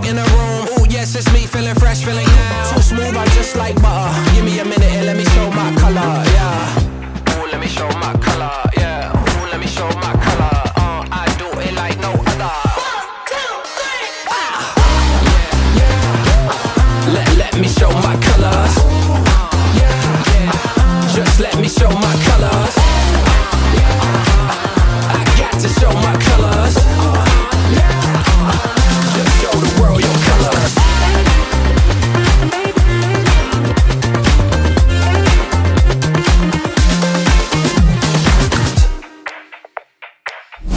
walk in the room. Ooh, yes, it's me, feeling fresh, feeling now. Too smooth, I just like butter. Give me a minute and let me show my color, yeah. Ooh, let me show my color, yeah. Ooh, let me show my color. I do it like no other. 1, 2, 3, Let me show my colors. Just let me show my colors. I got to show my colors. Just show the world your colors.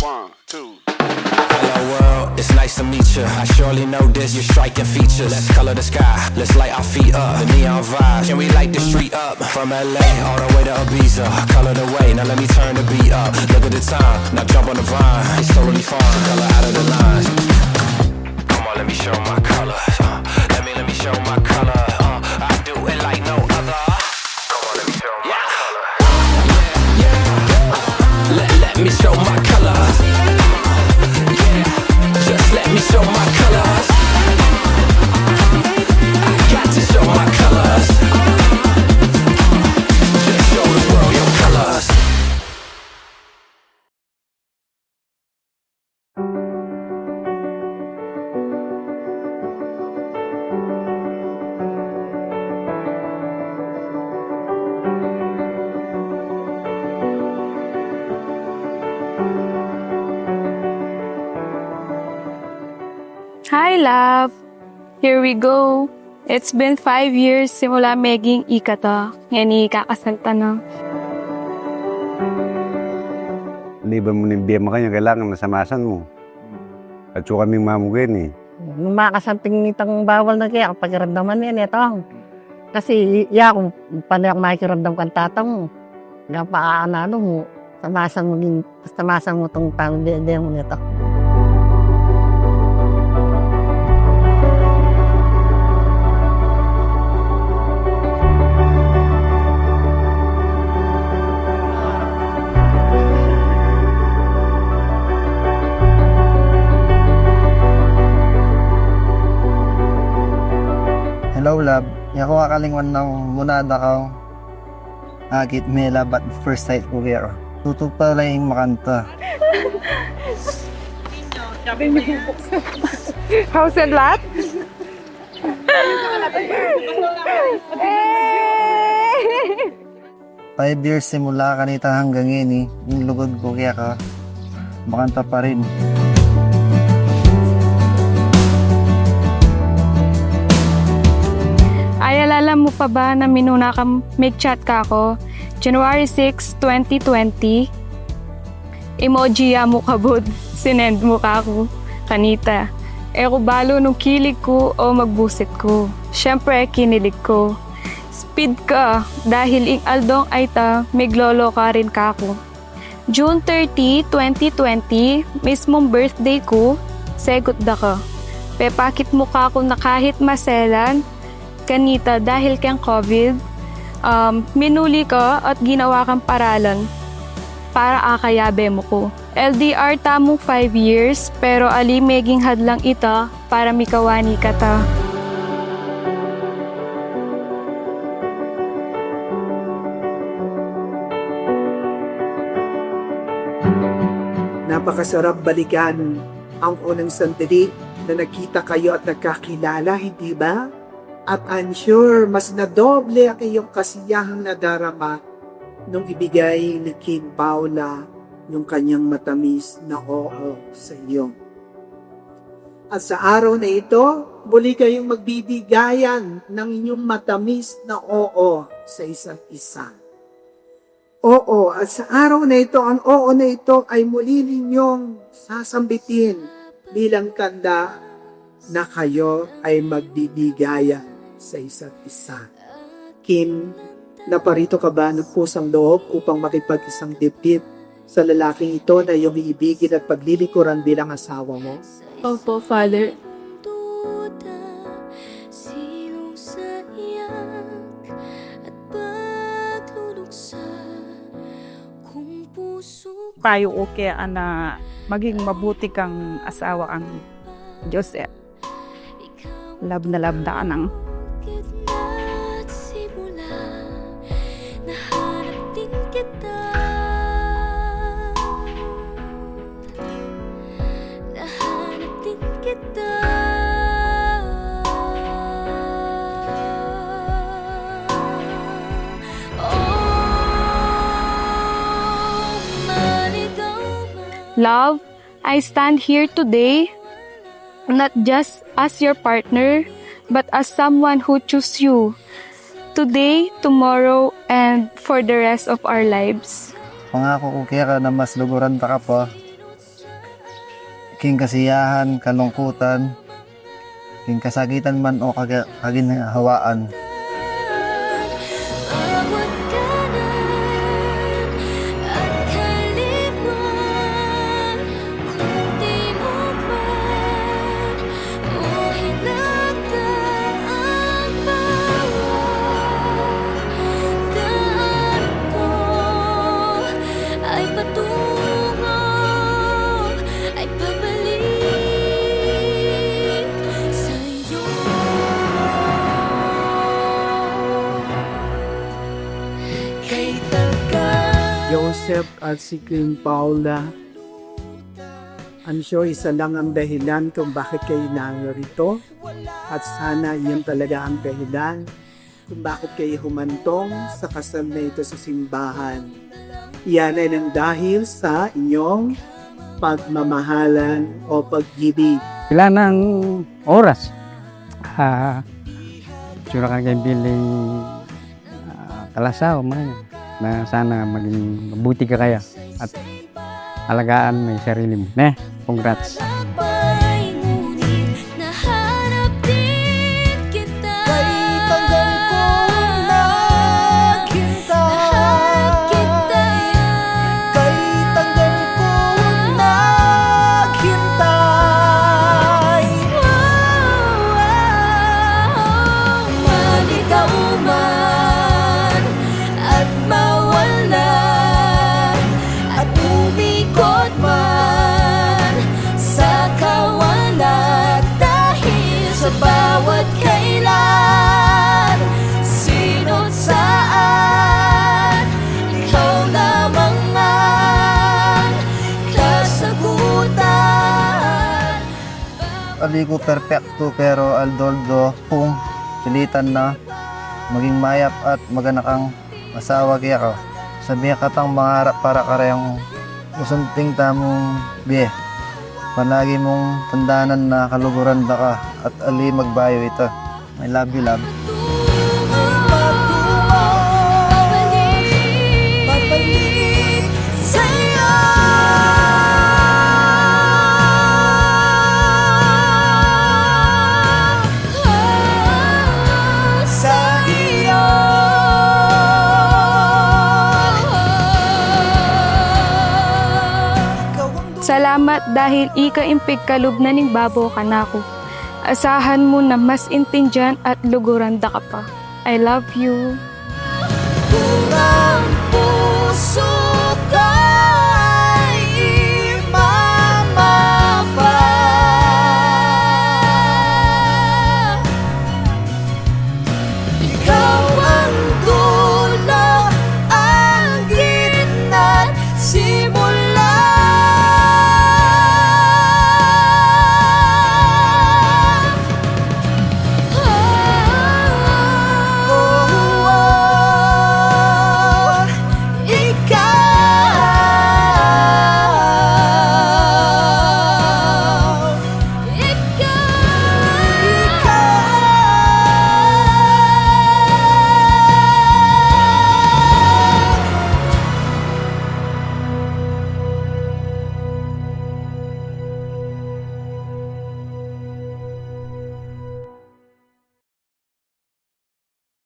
One, two. Hello world, it's nice to meet you. I surely know this, your striking features. Let's color the sky, let's light our feet up. The neon vibes, can we light the street up? From LA all the way to Ibiza, color the way, now let me turn the beat up. Look at the time, now jump on the vine. It's totally fine, color out of the lines. Come on, let me show my colors. Let me show my color. I do it like no other. Come on, let me show my color. Let me show my colors. Just let me show my colors. I got to show my colors. Just show the world your colors. Hi, love! Here we go. It's been 5 years simula maging ikata. Ngayon ikakasal ta na. Liban mo ng biya mo kanya, kailangan nasamasan mo. At so kaming mamugin eh. Nung makasamping nitang bawal na kaya, pakiramdaman yan ito. Kasi iya kung paano yung makikiramdam kang tatang mo. Napaanano mo, samasan mo itong taong din mo nito. Hello, love. Ako kakalingwan ng munada ka. Agit mela but first sight ko kaya. Tutok pala yung makanta. House and lot? 5 years simula kanita hanggang ngayon yung lugod ko kaya ka. Makanta pa rin. Ay, alala mo pa ba na minuna ka mag-chat ka ako? January 6, 2020. Emoji ya mo kabod. Sinend mo ka ako. Kanita. Eko balo nung kilig ko o magbusit ko. Siyempre, kinilig ko. Speed ka dahil ing aldong ay ta miglolo ka rin ka ako. June 30, 2020, mismong birthday ko, segot da ka. Pepakit mo ka ako na kahit maselan, kanita dahil kang COVID, minuli ka at ginawa kang paralan para akayabe mo ko. LDR tamong 5 years pero ali meging hadlang ita para mikawani ka ta. Napakasarap balikan ang unang sandali na nagkita kayo at nagkakilala, hindi ba? At I'm sure mas nadoble ang iyong kasiyahang nadarama nung ibigay ni King Paula yung kanyang matamis na oo sa iyo. At sa araw na ito, muli kayong magbibigayan ng inyong matamis na oo sa isa't isa. Oo, at sa araw na ito, ang oo na ito ay muli ninyong sasambitin bilang tanda na kayo ay magbibigayan sa isa't isa. Kim, naparito ka ba ng pusang loob upang makipag-isang dibdib sa lalaking ito na iyong iibigin at paglilikuran bilang asawa mo? Opo, Father. Payo o kaya na maging mabuti kang asawa ang Joseph. Love na ka nang. Gitna't simula, nahanap din kita. Nahanap din kita. Oh, maligaw man. Love, I stand here today not just as your partner, but as someone who chose you today, tomorrow, and for the rest of our lives. Pangako ko kaya ka na mas luguran ta ka pa. King kasiyahan, kalungkutan, king kasagitan man o kaginhawaan. Bawat kanan at kaliwan, kung di mo man o hinagdan ang bawat daan ko, ay patungo, ay pabalik sa'yo. Kay tagal Joseph at si Queen Paula, I'm sure isa lang ang dahilan kung bakit kayo narito. At sana yan talaga ang dahilan kung bakit kayo humantong sa kasal na ito sa simbahan. Yan ay nang dahil sa inyong pagmamahalan o pag-ibig. Kailangan ng oras. Tsura ka kay biling kalasaw, mga yan. Na sana maging mabuti ka kaya at alagaan mo yung sarili mo. Congrats. Sabay, ngunit nahanap din kita. Kay tagal ko naghintay. Lahat kita Kay tagal ko naghintay. Maligaw man at mawala, at umikot man sa kawalan, dahil sa bawat kailan, sino't saan, ikaw lamang ang kasagutan. Aligo perfecto pero aldoldo kung pilitan na maging mayap at maganak ang asawa kaya ka. Sabihan ka tang mangarap para karayang usunting tamong biye. Palagi mong tandanan na kaluguran da ka at ali magbayo ito. I love you, love. Babalik sa'yo. Sa iyo. Salamat dahil ika-impig kalub na ning babo ka na ko. Asahan mo na mas intindihan at luguran da ka pa. I love you.